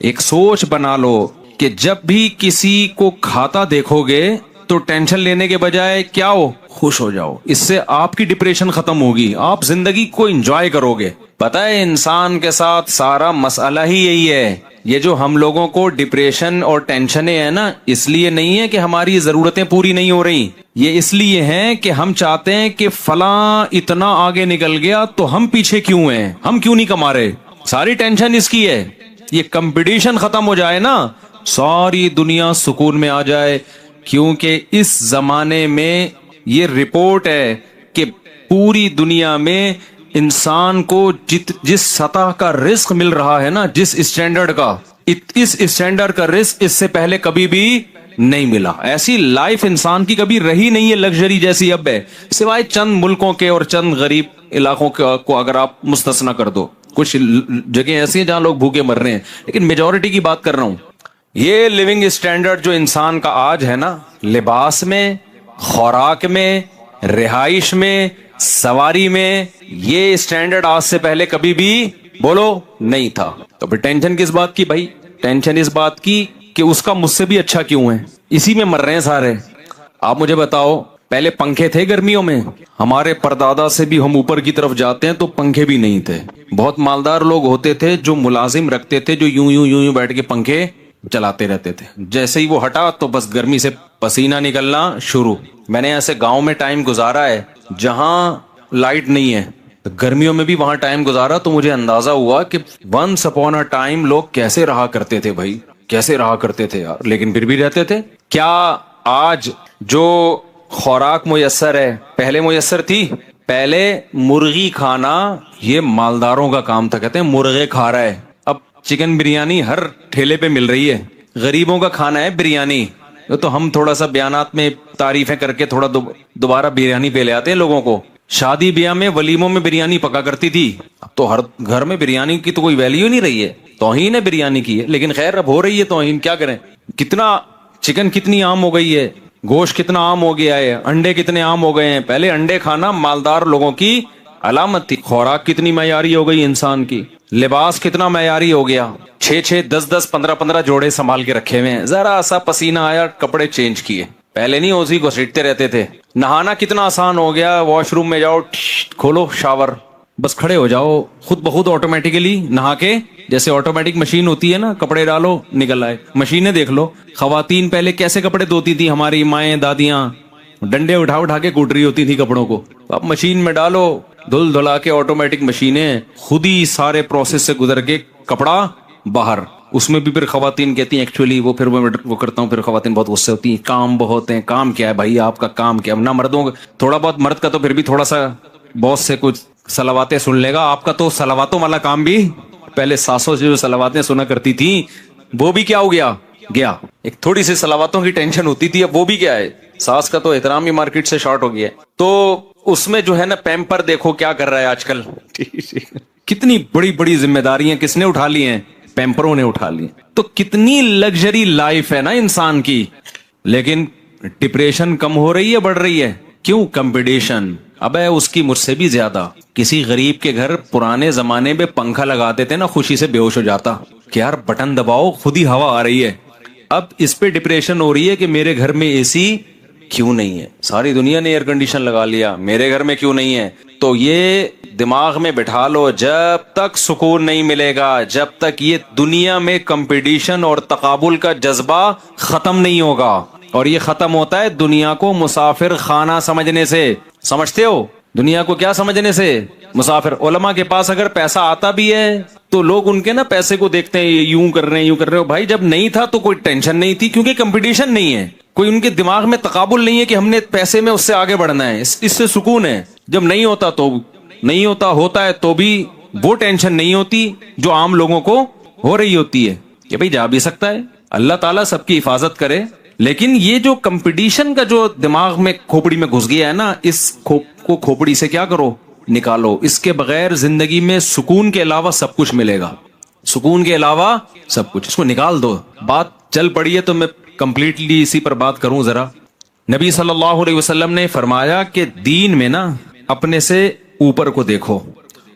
ایک سوچ بنا لو کہ جب بھی کسی کو کھاتا دیکھو گے تو ٹینشن لینے کے بجائے کیا ہو، خوش ہو جاؤ. اس سے آپ کی ڈپریشن ختم ہوگی، آپ زندگی کو انجوائے کرو گے. پتہ ہے انسان کے ساتھ سارا مسئلہ ہی یہی ہے. یہ جو ہم لوگوں کو ڈپریشن اور ٹینشنیں ہیں نا، اس لیے نہیں ہے کہ ہماری ضرورتیں پوری نہیں ہو رہی، یہ اس لیے ہیں کہ ہم چاہتے ہیں کہ فلاں اتنا آگے نکل گیا تو ہم پیچھے کیوں ہیں، ہم کیوں نہیں کما رہے. ساری ٹینشن اس کی ہے. یہ کمپٹیشن ختم ہو جائے نا، ساری دنیا سکون میں آ جائے. کیونکہ اس زمانے میں یہ رپورٹ ہے کہ پوری دنیا میں انسان کو جس سطح کا رزق مل رہا ہے نا، جس اسٹینڈرڈ کا، اس اسٹینڈرڈ کا رزق اس سے پہلے کبھی بھی نہیں ملا. ایسی لائف انسان کی کبھی رہی نہیں ہے لگژری جیسی اب ہے، سوائے چند ملکوں کے اور چند غریب علاقوں کو اگر آپ مستثنا کر دو. کچھ جگہ ایسی ہیں جہاں لوگ بھوکے مر رہے ہیں، لیکن میجورٹی کی بات کر رہا ہوں. یہ لیونگ اسٹینڈرڈ جو انسان کا آج ہے نا، لباس میں، خوراک میں، رہائش میں، سواری میں، یہ اسٹینڈرڈ آج سے پہلے کبھی بھی بولو نہیں تھا. تو پھر ٹینشن کس بات کی بھائی؟ ٹینشن اس بات کی کہ اس کا مجھ سے بھی اچھا کیوں ہے. اسی میں مر رہے ہیں سارے. آپ مجھے بتاؤ، پہلے پنکھے تھے گرمیوں میں؟ ہمارے پردادا سے بھی ہم اوپر کی طرف جاتے ہیں تو پنکھے بھی نہیں تھے. بہت مالدار لوگ ہوتے تھے جو ملازم رکھتے تھے، جو یوں یوں یوں یوں بیٹھ کے پنکھے چلاتے رہتے تھے. جیسے ہی وہ ہٹا تو بس گرمی سے پسینہ نکلنا شروع. میں نے ایسے گاؤں میں ٹائم گزارا ہے جہاں لائٹ نہیں ہے، گرمیوں میں بھی وہاں ٹائم گزارا تو مجھے اندازہ ہوا کہ ونس اپون اے ٹائم لوگ کیسے رہا کرتے تھے بھائی، کیسے رہا کرتے تھے یار. لیکن پھر بھی رہتے تھے. کیا آج جو خوراک میسر ہے پہلے میسر تھی؟ پہلے مرغی کھانا یہ مالداروں کا کام تھا. کہتے ہیں مرغے کھا رہا ہے. اب چکن بریانی ہر ٹھیلے پہ مل رہی ہے. غریبوں کا کھانا ہے بریانی. تو ہم تھوڑا سا بیانات میں تعریفیں کر کے تھوڑا دوبارہ بریانی پہ لے آتے ہیں لوگوں کو. شادی بیاہ میں ولیموں میں بریانی پکا کرتی تھی. اب تو ہر گھر میں بریانی کی تو کوئی ویلیو نہیں رہی ہے. توہین ہے بریانی کی ہے، لیکن خیر اب ہو رہی ہے توہین، کیا کریں. کتنا چکن کتنی عام ہو گئی ہے، گوشت کتنا عام ہو گیا ہے، انڈے کتنے عام ہو گئے ہیں. پہلے انڈے کھانا مالدار لوگوں کی علامت تھی. خوراک کتنی معیاری ہو گئی انسان کی. لباس کتنا معیاری ہو گیا. 6 10 15 جوڑے سنبھال کے رکھے ہوئے ہیں. ذرا سا پسینہ آیا کپڑے چینج کیے. پہلے نہیں اسی کو سیٹتے رہتے تھے. نہانا کتنا آسان ہو گیا. واش روم میں جاؤ، کھولو شاور، بس کھڑے ہو جاؤ خود بخود آٹومیٹیکلی نہا کے. جیسے آٹومیٹک مشین ہوتی ہے نا، کپڑے ڈالو نکل آئے. مشینیں دیکھ لو. خواتین پہلے کیسے کپڑے دھوتی تھی؟ ہماری مائیں دادیاں ڈنڈے اٹھا اٹھا کے کوٹ رہی ہوتی تھی کپڑوں کو. اب مشین میں ڈالو، دھل دھلا کے آٹومیٹک مشینیں خود ہی سارے پروسیس سے گزر کے کپڑا باہر. اس میں بھی پھر خواتین کہتی ہیں ایکچولی وہ کرتا ہوں. پھر خواتین بہت غصے ہوتی ہیں، کام بہت ہیں. کام کیا ہے بھائی آپ کا؟ کام کیا نہ مردوں کا تھوڑا بہت، مرد کا تو پھر بھی تھوڑا سا باس سے کچھ صلواتیں سن لے گا. آپ کا تو صلواتوں والا کام بھی، پہلے ساسوں سے جو صلواتیں سنا کرتی تھی وہ بھی کیا ہو گیا. ایک تھوڑی سی صلواتوں کی ٹینشن ہوتی تھی، اب وہ بھی کیا ہے. ساس کا تو احترام ہی مارکیٹ سے شارٹ ہو گیا ہے. تو اس میں جو ہے نا پیمپر دیکھو کیا کر رہا ہے آج کل. کتنی بڑی بڑی ذمہ داریاں کس نے اٹھا لی ہیں؟ پیمپروں نے اٹھا لی. تو کتنی لگژری لائف ہے نا انسان کی. لیکن ڈپریشن کم ہو رہی ہے بڑھ رہی ہے؟ کیوں؟ کمپٹیشن. اب ہے اس کی مجھ سے بھی زیادہ. کسی غریب کے گھر پرانے زمانے میں پنکھا لگاتے تھے نا، خوشی سے بے ہوش ہو جاتا کہ یار بٹن دباؤ خود ہی ہوا آ رہی ہے. اب اس پہ ڈپریشن ہو رہی ہے کہ میرے گھر میں اے سی کیوں نہیں ہے. ساری دنیا نے ایئر کنڈیشن لگا لیا، میرے گھر میں کیوں نہیں ہے. تو یہ دماغ میں بٹھا لو، جب تک سکون نہیں ملے گا، جب تک یہ دنیا میں کمپٹیشن اور تقابل کا جذبہ ختم نہیں ہوگا. اور یہ ختم ہوتا ہے دنیا کو مسافر خانہ سمجھنے سے. سمجھتے ہو دنیا کو کیا سمجھنے سے؟ مسافر. علماء کے پاس اگر پیسہ آتا بھی ہے تو لوگ ان کے نا پیسے کو دیکھتے ہیں، یوں کر رہے ہیں یوں کر رہے ہو. بھائی جب نہیں تھا تو کوئی ٹینشن نہیں تھی، کیونکہ کمپٹیشن نہیں ہے. کوئی ان کے دماغ میں تقابل نہیں ہے کہ ہم نے پیسے میں اس سے آگے بڑھنا ہے. اس سے سکون ہے. جب نہیں ہوتا تو نہیں ہوتا، ہوتا ہے تو بھی وہ ٹینشن نہیں ہوتی جو عام لوگوں کو ہو رہی ہوتی ہے کہ بھائی جا بھی سکتا ہے. اللہ تعالیٰ سب کی حفاظت کرے. لیکن یہ جو کمپٹیشن کا جو دماغ میں کھوپڑی میں گھس گیا ہے نا، اس کو کھوپڑی سے کیا کرو؟ نکالو. اس کے بغیر زندگی میں سکون کے علاوہ سب کچھ ملے گا. سکون کے علاوہ سب کچھ. اس کو نکال دو. بات چل پڑی ہے تو میں کمپلیٹلی اسی پر بات کروں ذرا. نبی صلی اللہ علیہ وسلم نے فرمایا کہ دین میں نا اپنے سے اوپر کو دیکھو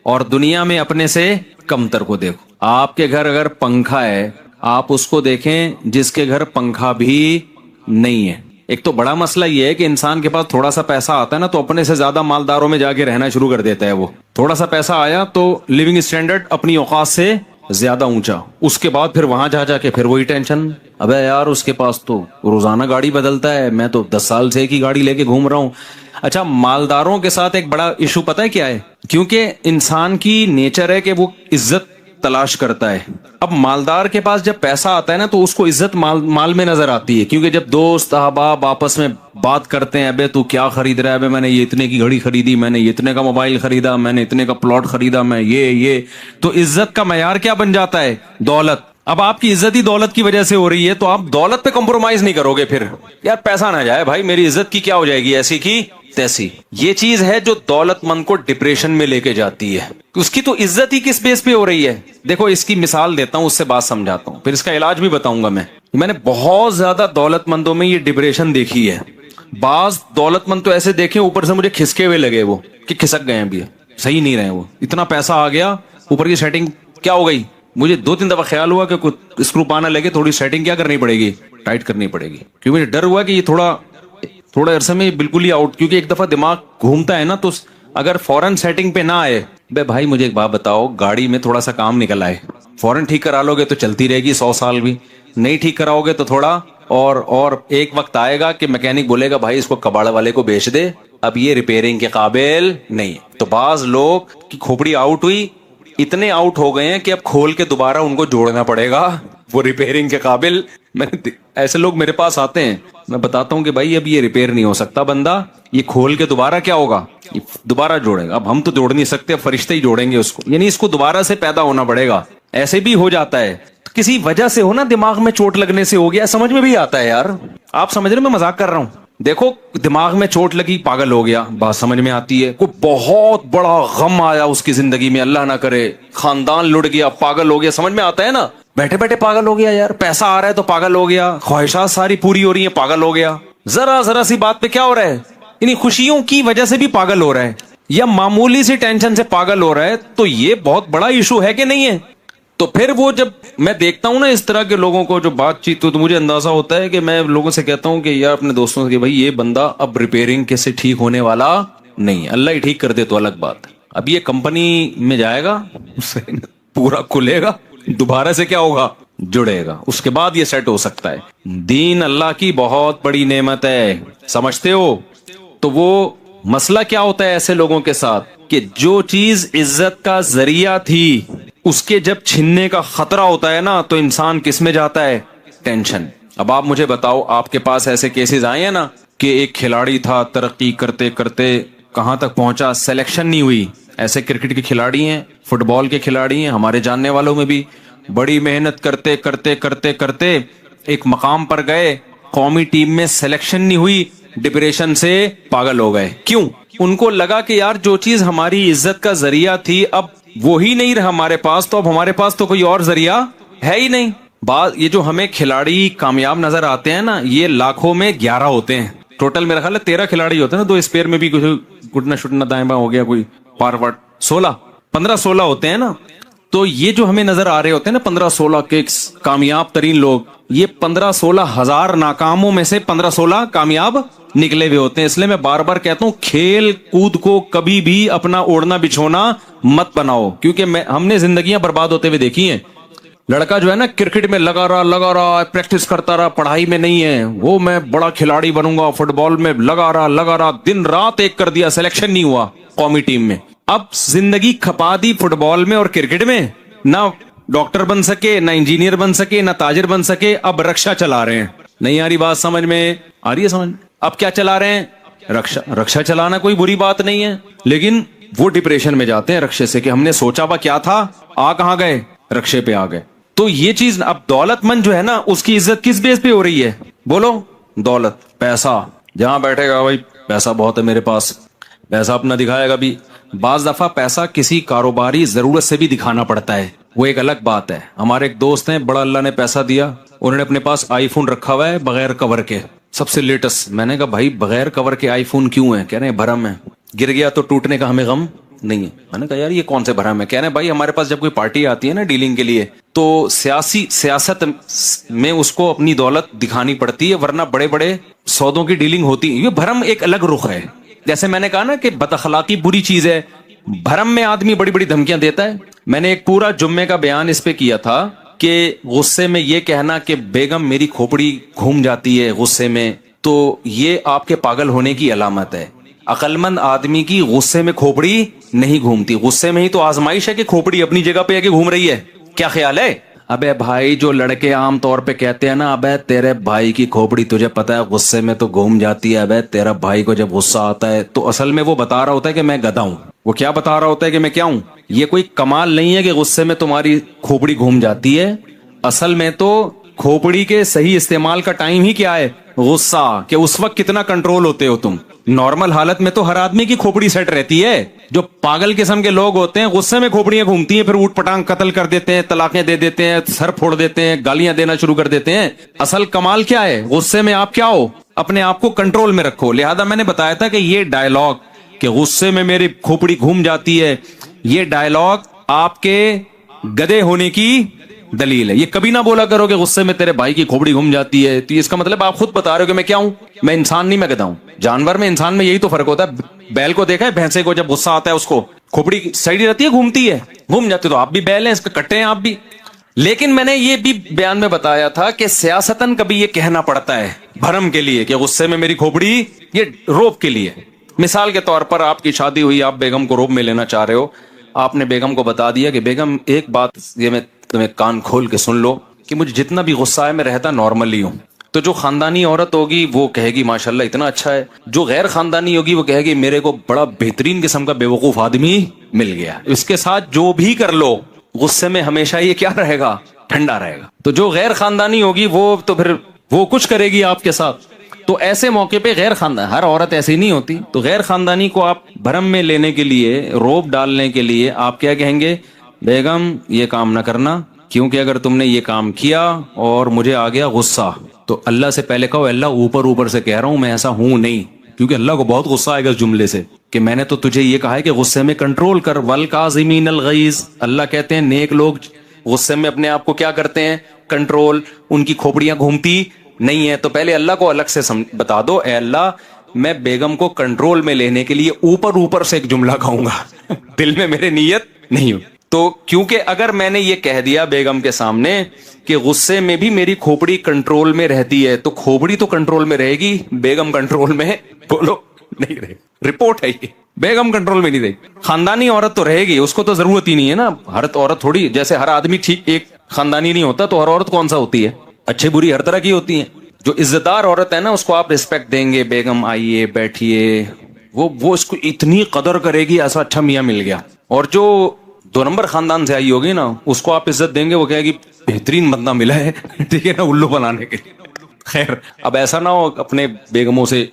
اور دنیا میں اپنے سے کمتر کو دیکھو. آپ کے گھر اگر پنکھا ہے، آپ اس کو دیکھیں جس کے گھر پنکھا بھی نہیں ہے. ایک تو بڑا مسئلہ یہ ہے کہ انسان کے پاس تھوڑا سا پیسہ آتا ہے نا تو اپنے سے زیادہ مالداروں میں جا کے رہنا شروع کر دیتا ہے. وہ تھوڑا سا پیسہ آیا تو لیونگ اسٹینڈرڈ اپنی اوقات سے زیادہ اونچا, اس کے بعد پھر وہاں جا کے پھر وہی ٹینشن. ابے یار اس کے پاس تو روزانہ گاڑی بدلتا ہے, میں تو 10 سال سے ایک ہی گاڑی لے کے گھوم رہا ہوں. اچھا, مالداروں کے ساتھ ایک بڑا ایشو پتہ ہے کیا ہے؟ کیونکہ انسان کی نیچر ہے کہ وہ عزت تلاش کرتا ہے. اب مالدار کے پاس جب پیسہ آتا ہے نا تو اس کو عزت مال میں نظر آتی ہے, کیونکہ جب دوست احباب آپس میں بات کرتے ہیں, ابے تو کیا خرید رہا ہے, ابے میں نے یہ اتنے کی گھڑی خریدی, میں نے یہ اتنے کا موبائل خریدا, میں نے اتنے کا پلاٹ خریدا, میں یہ تو عزت کا معیار کیا بن جاتا ہے؟ دولت. اب آپ کی عزت ہی دولت کی وجہ سے ہو رہی ہے تو آپ دولت پہ کمپرومائز نہیں کرو گے. پھر یار پیسہ نہ جائے بھائی, میری عزت کی کیا ہو جائے گی, ایسی کی تیسی. یہ چیز ہے جو دولت مند کو ڈپریشن میں لے کے جاتی ہے. اس کی تو عزت ہی کس بیس پہ ہو رہی ہے؟ دیکھو اس کی مثال دیتا ہوں, اس سے بات سمجھاتا ہوں, پھر اس کا علاج بھی بتاؤں گا. میں نے بہت زیادہ دولت مندوں میں یہ ڈپریشن دیکھی ہے. بعض دولت مند تو ایسے دیکھے اوپر سے مجھے کھسکے ہوئے لگے, وہ کہ کھسک گئے ہیں, ابھی صحیح نہیں رہے. وہ اتنا پیسہ آ گیا, اوپر کی سیٹنگ کیا ہو گئی, مجھے 2-3 دفعہ خیال ہوا کہ اسکرو پانا لگے, تھوڑی سیٹنگ کیا کرنی پڑے گی, ٹائٹ کرنی پڑے گی. کیونکہ مجھے ڈر ہوا کہ یہ تھوڑا عرصے میں بالکل ہی آؤٹ, کیونکہ ایک دفعہ دماغ گھومتا ہے نا تو اگر فوراً سیٹنگ پہ نہ آئے. بھائی مجھے ایک بات بتاؤ, گاڑی میں تھوڑا سا کام نکل آئے, فوراً ٹھیک کرا لو گے تو چلتی رہے گی 100 سال بھی. نہیں ٹھیک کراؤ گے تو تھوڑا اور ایک وقت آئے گا کہ میکینک بولے گا بھائی اس کو کباڑ والے کو بیچ دے, اب یہ ریپیئرنگ کے قابل نہیں. تو بعض لوگ کی کھوپڑی آؤٹ ہوئی, اتنے آؤٹ ہو گئے ہیں کہ اب کھول کے دوبارہ ان کو جوڑنا پڑے گا, وہ ریپیئرنگ کے قابل. ایسے لوگ میرے پاس آتے ہیں, میں بتاتا ہوں کہ بھائی اب یہ ریپیئر نہیں ہو سکتا, بندہ یہ کھول کے دوبارہ کیا ہوگا, دوبارہ جوڑے گا. اب ہم تو جوڑ نہیں سکتے, اب فرشتے ہی جوڑیں گے اس کو, یعنی اس کو دوبارہ سے پیدا ہونا پڑے گا. ایسے بھی ہو جاتا ہے, کسی وجہ سے ہو نا, دماغ میں چوٹ لگنے سے ہو گیا, سمجھ میں بھی آتا ہے یار. آپ سمجھ رہے, میں مذاق کر رہا ہوں. دیکھو دماغ میں چوٹ لگی, پاگل ہو گیا, بات سمجھ میں آتی ہے. کوئی بہت بڑا غم آیا اس کی زندگی میں, اللہ نہ کرے, خاندان لٹ گیا, پاگل ہو گیا, سمجھ میں آتا ہے نا. بیٹھے بیٹھے پاگل ہو گیا یار, پیسہ آ رہا ہے تو پاگل ہو گیا, خواہشات ساری پوری ہو رہی ہیں, پاگل ہو گیا. ذرا سی بات پہ کیا ہو رہا ہے, انہیں خوشیوں کی وجہ سے بھی پاگل ہو رہا ہے, یا معمولی سی ٹینشن سے پاگل ہو رہا ہے. تو یہ بہت بڑا ایشو ہے کہ نہیں ہے؟ تو پھر وہ جب میں دیکھتا ہوں نا اس طرح کے لوگوں کو جو بات چیت, تو مجھے اندازہ ہوتا ہے کہ میں لوگوں سے کہتا ہوں کہ یار اپنے دوستوں سے کہ بھائی یہ بندہ اب ریپیئرنگ کے سے ٹھیک ہونے والا نہیں, اللہ ہی ٹھیک کر دے تو الگ بات ہے. اب یہ کمپنی میں جائے گا, اسے پورا کھلے گا, دوبارہ سے کیا ہوگا, جڑے گا, اس کے بعد یہ سیٹ ہو سکتا ہے. دین اللہ کی بہت بڑی نعمت ہے, سمجھتے ہو؟ تو وہ مسئلہ کیا ہوتا ہے ایسے لوگوں کے ساتھ کہ جو چیز عزت کا ذریعہ تھی اس کے جب چھننے کا خطرہ ہوتا ہے نا تو انسان کس میں جاتا ہے, ٹینشن. اب آپ مجھے بتاؤ, آپ کے پاس ایسے کیسز آئے ہیں نا کہ ایک کھلاڑی تھا, ترقی کرتے کرتے کہاں تک پہنچا, سلیکشن نہیں ہوئی. ایسے کرکٹ کے کھلاڑی ہیں, فٹ بال کے کھلاڑی ہیں, ہمارے جاننے والوں میں بھی بڑی محنت کرتے کرتے کرتے کرتے ایک مقام پر گئے, قومی ٹیم میں سلیکشن نہیں ہوئی, ڈپریشن سے پاگل ہو گئے. کیوں؟ ان کو لگا کہ یار جو چیز ہماری عزت کا ذریعہ تھی اب وہی نہیں رہا ہمارے پاس, تو اب ہمارے پاس تو کوئی اور ذریعہ ہے ہی نہیں. یہ جو ہمیں کھلاڑی کامیاب نظر آتے ہیں نا, یہ لاکھوں میں 11 ہوتے ہیں ٹوٹل. میرا خیال ہے 13 کھلاڑی ہوتے ہیں نا, 2 اسپیئر میں بھی کچھ گٹنا شٹنا دائیں بائیں ہو گیا, کوئی فارورڈ 15-16 ہوتے ہیں نا. تو یہ جو ہمیں نظر آ رہے ہوتے ہیں نا 15-16 کے کامیاب ترین لوگ, یہ 15-16 ہزار ناکاموں میں سے 15-16 کامیاب نکلے ہوئے ہوتے ہیں. اس لیے میں بار بار کہتا ہوں کھیل کود کو کبھی بھی اپنا اوڑھنا بچھونا مت بناؤ, کیونکہ ہم نے زندگیاں برباد ہوتے ہوئے دیکھی ہیں. لڑکا جو ہے نا کرکٹ میں لگا رہا پریکٹس کرتا رہا, پڑھائی میں نہیں ہے, وہ میں بڑا کھلاڑی بنوں گا, فٹ بال میں لگا رہا, دن رات ایک کر دیا, سلیکشن نہیں ہوا قومی ٹیم میں. اب زندگی کھپا دی فٹ بال میں اور کرکٹ میں, نہ ڈاکٹر بن سکے, نہ انجینئر بن سکے, نہ تاجر بن سکے, اب رکشا چلا رہے ہیں. نہیں آ رہی بات سمجھ میں؟ آ رہی ہے سمجھ؟ اب کیا چلا رہے ہیں, رکشا چلانا کوئی بری بات نہیں ہے, لیکن وہ ڈپریشن میں جاتے ہیں رکشے سے کہ ہم نے سوچا با کیا تھا, آ کہاں گئے, رکشے پہ آ گئے. تو یہ چیز اب دولت مند جو ہے نا اس کی عزت کس بیس پہ ہو رہی ہے, بولو؟ دولت, پیسہ. جہاں بیٹھے گا بھائی پیسہ بہت ہے میرے پاس, پیسہ اپنا دکھائے گا بھی. بعض دفعہ پیسہ کسی کاروباری ضرورت سے بھی دکھانا پڑتا ہے, وہ ایک الگ بات ہے. ہمارے ایک دوست ہیں, بڑا اللہ نے پیسہ دیا, انہوں نے اپنے پاس آئی فون رکھا ہوا ہے بغیر کور کے, سب سے لیٹسٹ. میں نے کہا بھائی بغیر کور کے آئی فون کیوں ہے؟ کہہ رہے ہیں بھرم ہے, گر گیا تو ٹوٹنے کا ہمیں غم نہیں ہے. میں نے کہا یار یہ کون سے بھرم ہے. کہہ رہے ہیں بھائی ہمارے پاس جب کوئی پارٹی آتی ہے نا ڈیلنگ کے لیے تو سیاست میں اس کو اپنی دولت دکھانی پڑتی ہے, ورنہ بڑے بڑے سودوں کی ڈیلنگ ہوتی ہے. یہ بھرم ایک الگ رخ ہے. جیسے میں نے کہا نا کہ بد اخلاقی بری چیز ہے, بھرم میں آدمی بڑی بڑی دھمکیاں دیتا ہے. میں نے ایک پورا جمعے کا بیان اس پہ کیا تھا کہ غصے میں یہ کہنا کہ بیگم میری کھوپڑی گھوم جاتی ہے غصے میں, تو یہ آپ کے پاگل ہونے کی علامت ہے. عقل مند آدمی کی غصے میں کھوپڑی نہیں گھومتی. غصے میں ہی تو آزمائش ہے کہ کھوپڑی اپنی جگہ پہ ہے کہ گھوم رہی ہے. کیا خیال ہے؟ ابے بھائی جو لڑکے عام طور پہ کہتے ہیں نا ابے تیرے بھائی کی کھوپڑی تجھے پتا ہے غصے میں تو گھوم جاتی ہے, ابے تیرا بھائی کو جب غصہ آتا ہے تو اصل میں وہ بتا رہا ہوتا ہے کہ میں گدھا ہوں. وہ کیا بتا رہا ہوتا ہے کہ میں کیا ہوں. یہ کوئی کمال نہیں ہے کہ غصے میں تمہاری کھوپڑی گھوم جاتی ہے. اصل میں تو کھوپڑی کے صحیح استعمال کا ٹائم ہی کیا ہے؟ غصہ. کہ اس وقت کتنا کنٹرول ہوتے ہو تم. نارمل حالت میں تو ہر آدمی کی کھوپڑی سیٹ رہتی ہے. جو پاگل قسم کے لوگ ہوتے ہیں غصے میں کھوپڑیاں گھومتی ہیں, پھر اوٹ پٹانگ قتل کر دیتے ہیں, طلاقیں دے دیتے ہیں, سر پھوڑ دیتے ہیں, گالیاں دینا شروع کر دیتے ہیں. اصل کمال کیا ہے؟ غصے میں آپ کیا ہو؟ اپنے آپ کو کنٹرول میں رکھو. لہذا میں نے بتایا تھا کہ یہ ڈائلاگ کہ غصے میں میری کھوپڑی گھوم جاتی ہے, یہ ڈائلاگ آپ کے گدے ہونے کی دلیل ہے. یہ کبھی نہ بولا کرو کہ غصے میں تیرے بھائی کی کھوپڑی گھوم جاتی ہے, تو اس کا مطلب آپ خود بتا رہے ہو کہ میں کیا ہوں, میں انسان نہیں, میں گدھا ہوں. جانور میں انسان میں یہی تو فرق ہوتا ہے. بیل کو دیکھا ہے, بھینسے کو جب غصہ آتا ہے اس کو کھوپڑی سائڈ رہتی ہے, گھومتی ہے, گھوم جاتی. تو آپ بھی بیل ہیں, اس کے کٹے ہیں آپ بھی. لیکن میں نے یہ بھی بیان میں بتایا تھا کہ سیاستن کبھی یہ کہنا پڑتا ہے بھرم کے لیے کہ غصے میں میری کھوپڑی, یہ روب کے لیے. مثال کے طور پر آپ کی شادی ہوئی, آپ بیگم کو روب میں لینا چاہ رہے ہو, آپ نے بیگم کو بتا دیا کہ بیگم ایک بات یہ میں تمہیں کان کھول کے سن لو کہ مجھے جتنا بھی غصہ ہے میں رہتا نارملی ہوں. تو جو خاندانی عورت ہوگی وہ کہے گی ماشاءاللہ اتنا اچھا ہے. جو غیر خاندانی ہوگی وہ کہے گی میرے کو بڑا بہترین قسم کا بیوقوف آدمی مل گیا. اس کے ساتھ جو بھی کر لو غصے میں ہمیشہ یہ کیا رہے گا؟ ٹھنڈا رہے گا. تو جو غیر خاندانی ہوگی وہ تو پھر وہ کچھ کرے گی آپ کے ساتھ. تو ایسے موقع پہ غیر خاندان, ہر عورت ایسی نہیں ہوتی, تو غیر خاندانی کو آپ بھرم میں لینے کے لیے, روب ڈالنے کے لیے آپ کیا کہیں گے؟ بیگم یہ کام نہ کرنا, کیونکہ اگر تم نے یہ کام کیا اور مجھے آ گیا غصہ تو اللہ سے پہلے کہو اللہ اوپر اوپر سے کہہ رہا ہوں میں ایسا ہوں نہیں, کیونکہ اللہ کو بہت غصہ آئے گا اس جملے سے کہ میں نے تو تجھے یہ کہا ہے کہ غصے میں کنٹرول کر. والکاظمین الغیظ, اللہ کہتے ہیں نیک لوگ غصے میں اپنے آپ کو کیا کرتے ہیں؟ کنٹرول. ان کی کھوپڑیاں گھومتی نہیں ہے. تو پہلے اللہ کو الگ سے بتا دو, اے اللہ میں بیگم کو کنٹرول میں لینے کے لیے اوپر اوپر سے ایک جملہ کہوں گا, دل میں میرے نیت نہیں ہو. تو کیونکہ اگر میں نے یہ کہہ دیا بیگم کے سامنے کہ غصے میں بھی میری کھوپڑی کنٹرول میں رہتی ہے, تو کھوپڑی تو کنٹرول میں رہے گی, بیگم کنٹرول میں بولو نہیں رہے. رپورٹ ہے یہ, بیگم کنٹرول میں نہیں رہے. خاندانی عورت تو رہے گی, اس کو تو ضرورت ہی نہیں ہے نا. ہر عورت تھوڑی, جیسے ہر آدمی ٹھیک ایک خاندانی نہیں ہوتا, تو ہر عورت کون سا ہوتی ہے؟ اچھے بری ہر طرح کی ہوتی ہیں. جو عزت دار عورت ہے نا اس کو آپ رسپیکٹ دیں گے, بیگم آئیے بیٹھیے, وہ اس کو اتنی قدر کرے گی ایسا اچھا میاں مل گیا. اور جو 2 نمبر خاندان سے آئی ہوگی نا اس کو آپ عزت دیں گے, وہ کہے گی بہترین بندہ ملا ہے, ٹھیک ہے نا, الو بنانے کے. خیر اب ایسا نہ ہو اپنے بیگموں سے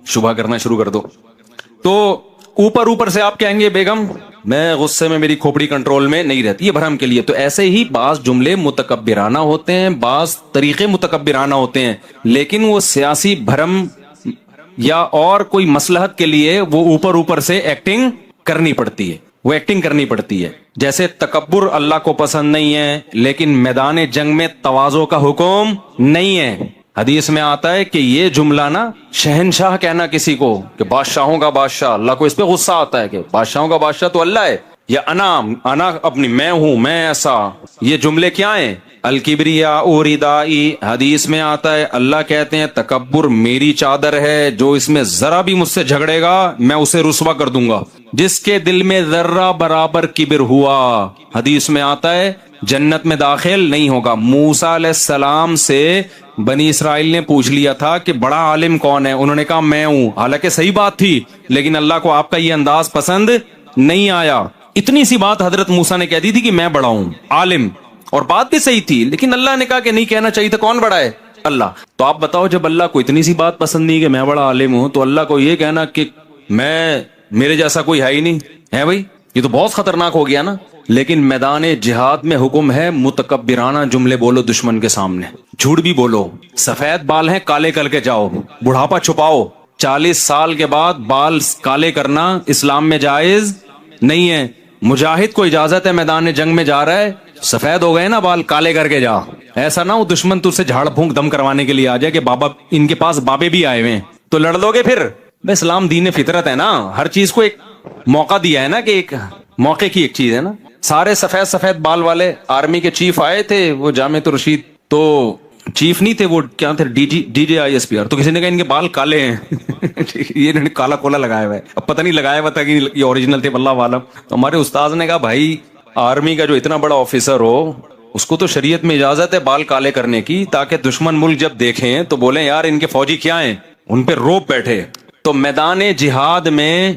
شبہ کرنا شروع کر دو. تو اوپر اوپر سے آپ کہیں گے بیگم میں غصے میں میری کھوپڑی کنٹرول میں نہیں رہتی, یہ بھرم کے لیے. تو ایسے ہی بعض جملے متکبرانہ ہوتے ہیں, بعض طریقے متکبرانہ ہوتے ہیں, لیکن وہ سیاسی بھرم یا اور کوئی مصلحت کے لیے وہ اوپر اوپر سے ایکٹنگ کرنی پڑتی ہے, وہ ایکٹنگ کرنی پڑتی ہے. جیسے تکبر اللہ کو پسند نہیں ہے, لیکن میدان جنگ میں تواضع کا حکم نہیں ہے. حدیث میں آتا ہے کہ یہ جملہ نا شہنشاہ کہنا کسی کو کہ بادشاہوں کا بادشاہ, اللہ کو اس پہ غصہ آتا ہے کہ بادشاہوں کا بادشاہ تو اللہ ہے, یا انا اپنی میں ہوں, میں ایسا. یہ جملے کیا ہیں؟ الکبریاء ردائی. حدیث میں آتا ہے اللہ کہتے ہیں تکبر میری چادر ہے, جو اس میں ذرا بھی مجھ سے جھگڑے گا میں اسے رسوا کر دوں گا. جس کے دل میں ذرہ برابر کبر ہوا, حدیث میں آتا ہے جنت میں داخل نہیں ہوگا. موسیٰ علیہ السلام سے بنی اسرائیل نے پوچھ لیا تھا کہ بڑا عالم کون ہے, انہوں نے کہا میں ہوں, حالانکہ صحیح بات تھی, لیکن اللہ کو آپ کا یہ انداز پسند نہیں آیا. اتنی سی بات حضرت موسیٰ نے کہہ دی تھی کہ میں بڑا ہوں, عالم, اور بات بھی صحیح تھی, لیکن اللہ نے کہا کہ نہیں کہنا چاہیے تھا. کون بڑا ہے؟ اللہ. تو آپ بتاؤ جب اللہ کو اتنی سی بات پسند نہیں کہ میں بڑا عالم ہوں, تو اللہ کو یہ کہنا کہ میرے جیسا کوئی ہے ہی نہیں ہے بھائی, یہ تو بہت خطرناک ہو گیا نا. لیکن میدان جہاد میں حکم ہے متکبرانہ جملے بولو دشمن کے سامنے, جھوٹ بھی بولو, سفید بال ہیں کالے کر کے جاؤ, بڑھاپا چھپاؤ. 40 سال کے بعد بال کالے کرنا اسلام میں جائز نہیں ہے. مجاہد کو اجازت ہے میدان جنگ میں جا رہا ہے, سفید ہو گئے نا بال, کالے کر کے جا. ایسا نہ ہو دشمن تجھ سے جھاڑ پھونک دم کروانے کے لیے آ جائے کہ بابا, ان کے پاس بابے بھی آئے ہوئے ہیں, تو لڑ لو گے پھر. اسلام دین فطرت ہے نا, ہر چیز کو ایک موقع دیا ہے نا, کہ ایک موقع کی ایک چیز ہے نا. سارے سفید سفید بال والے آرمی کے چیف آئے تھے وہ جامعۃ الرشید, تو چیف نہیں تھے وہ, کیا تھے, D J I S P R. تو کسی نے کہا ان کے بال کالے ہیں. یہ انہوں نے کالا کولا لگایا ہوا ہے, اب پتہ نہیں لگایا ہوا تھا کہ یہ اوریجنل تھے, واللہ عالم. تو ہمارے استاذ نے کہا بھائی آرمی کا جو اتنا بڑا آفیسر ہو اس کو تو شریعت میں اجازت ہے بال کالے کرنے کی, تاکہ دشمن ملک جب دیکھیں تو بولیں یار ان کے فوجی کیا ہیں, ان پہ روب بیٹھے. تو میدان جہاد میں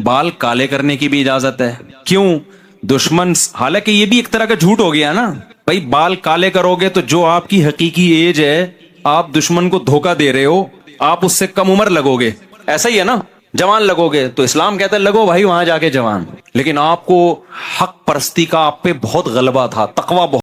بال کالے کرنے کی بھی اجازت ہے. کیوں؟ دشمن, حالانکہ یہ بھی ایک طرح کا جھوٹ ہو گیا نا بھائی, بال کالے کرو گے تو جو آپ کی حقیقی ایج ہے آپ دشمن کو دھوکہ دے رہے ہو, آپ اس سے کم عمر لگو گے, ایسا ہی ہے نا, جوان لگو گے. تو اسلام کہتا ہے لگو بھائی وہاں جا کے جوان, لیکن آپ کو حق پرستی کا آپ پہ بہت غلبہ تھا, تقویٰ بہت